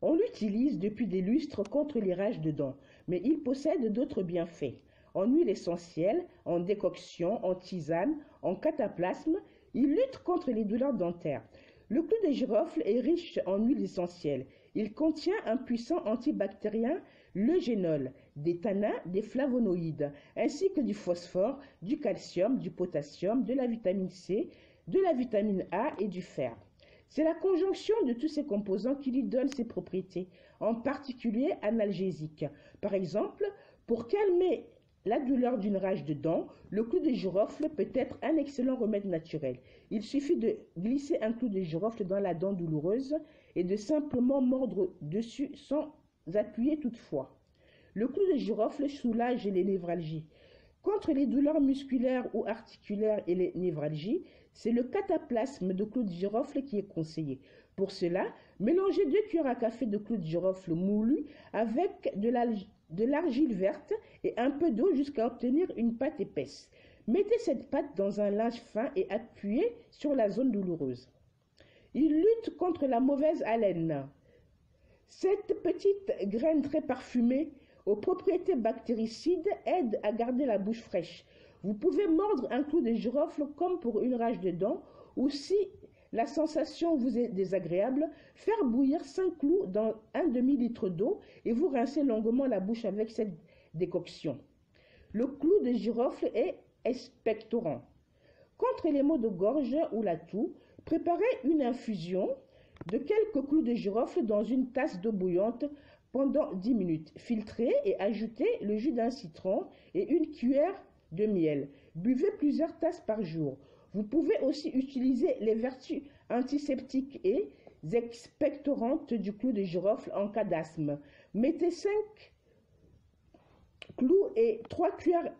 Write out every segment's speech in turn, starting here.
On l'utilise depuis des lustres contre les rages de dents, mais il possède d'autres bienfaits. En huile essentielle, en décoction, en tisane, en cataplasme, il lutte contre les douleurs dentaires. Le clou de girofle est riche en huile essentielle. Il contient un puissant antibactérien, le génol, des tanins, des flavonoïdes, ainsi que du phosphore, du calcium, du potassium, de la vitamine C, de la vitamine A et du fer. C'est la conjonction de tous ces composants qui lui donne ses propriétés, en particulier analgésiques. Par exemple, pour calmer la douleur d'une rage de dents, le clou de girofle peut être un excellent remède naturel. Il suffit de glisser un clou de girofle dans la dent douloureuse et de simplement mordre dessus sans appuyer toutefois. Le clou de girofle soulage les névralgies. Contre les douleurs musculaires ou articulaires et les névralgies, c'est le cataplasme de clou de girofle qui est conseillé. Pour cela, mélangez 2 cuillères à café de clou de girofle moulu avec de l'argile verte et un peu d'eau jusqu'à obtenir une pâte épaisse. Mettez cette pâte dans un linge fin et appuyez sur la zone douloureuse. Il lutte contre la mauvaise haleine. Cette petite graine très parfumée aux propriétés bactéricides aide à garder la bouche fraîche. Vous pouvez mordre un clou de girofle comme pour une rage de dents ou si la sensation vous est désagréable, faire bouillir 5 clous dans un demi-litre d'eau et vous rincez longuement la bouche avec cette décoction. Le clou de girofle est expectorant. Contre les maux de gorge ou la toux, préparez une infusion de quelques clous de girofle dans une tasse d'eau bouillante pendant 10 minutes. Filtrez et ajoutez le jus d'un citron et une cuillère de miel. Buvez plusieurs tasses par jour. Vous pouvez aussi utiliser les vertus antiseptiques et expectorantes du clou de girofle en cas d'asthme. Mettez 5 clous et 3 cuillères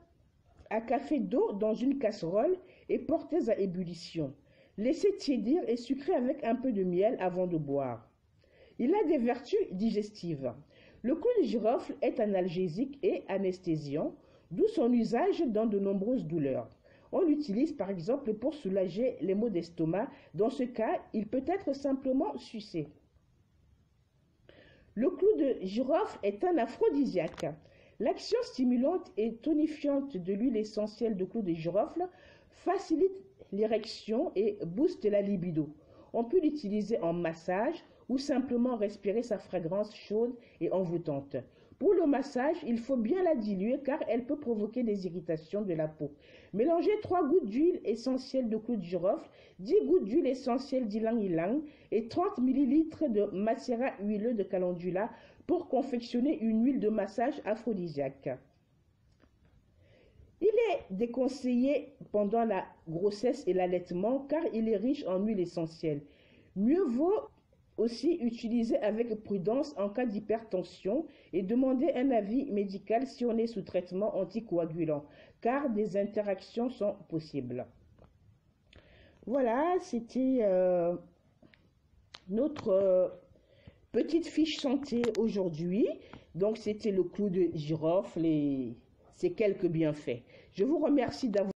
à café d'eau dans une casserole et portez à ébullition. Laissez tiédir et sucrez avec un peu de miel avant de boire. Il a des vertus digestives. Le clou de girofle est analgésique et anesthésiant, d'où son usage dans de nombreuses douleurs. On l'utilise par exemple pour soulager les maux d'estomac. Dans ce cas, il peut être simplement sucé. Le clou de girofle est un aphrodisiaque. L'action stimulante et tonifiante de l'huile essentielle de clou de girofle facilite l'érection et booste la libido. On peut l'utiliser en massage ou simplement respirer sa fragrance chaude et envoûtante. Pour le massage, il faut bien la diluer car elle peut provoquer des irritations de la peau. Mélangez 3 gouttes d'huile essentielle de clou de girofle, 10 gouttes d'huile essentielle d'ylang-ylang et 30 ml de macérat huileux de calendula pour confectionner une huile de massage aphrodisiaque. Il est déconseillé pendant la grossesse et l'allaitement car il est riche en huile essentielle. Mieux vaut aussi utiliser avec prudence en cas d'hypertension et demander un avis médical si on est sous traitement anticoagulant, car des interactions sont possibles. Voilà, c'était notre petite fiche santé aujourd'hui. Donc, c'était le clou de girofle et ses quelques bienfaits. Je vous remercie d'avoir